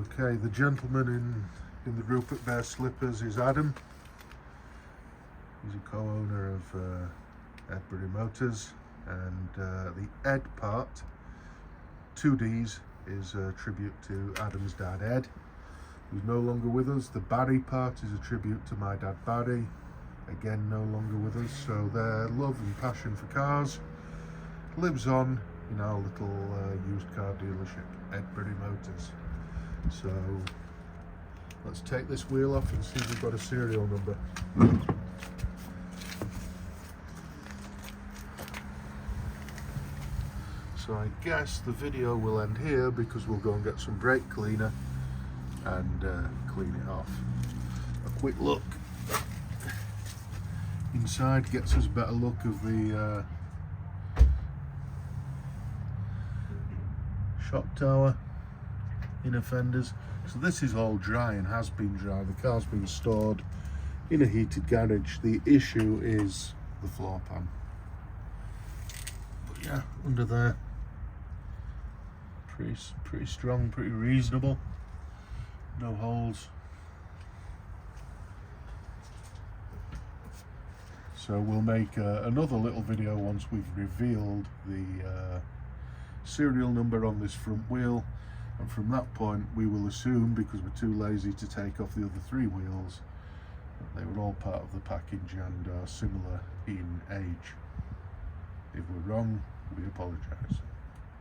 Okay, the gentleman in the group at Bear Slippers is Adam. He's a co-owner of Edbury Motors, and the Ed part, 2Ds, is a tribute to Adam's dad Ed, who's no longer with us. The Barry part is a tribute to my dad Barry, again no longer with us. So their love and passion for cars lives on in our little used car dealership, Edbury Motors. So let's take this wheel off and see if we've got a serial number. So I guess the video will end here because we'll go and get some brake cleaner and clean it off. A quick look inside gets us a better look of the shock tower, inner fenders. So this is all dry and has been dry. The car's been stored in a heated garage. The issue is the floor pan. But yeah, under there, pretty strong, pretty reasonable. No holes. So we'll make another little video once we've revealed the serial number on this front wheel, and from that point we will assume, because we're too lazy to take off the other 3 wheels, that they were all part of the package and are similar in age. If we're wrong, we apologise.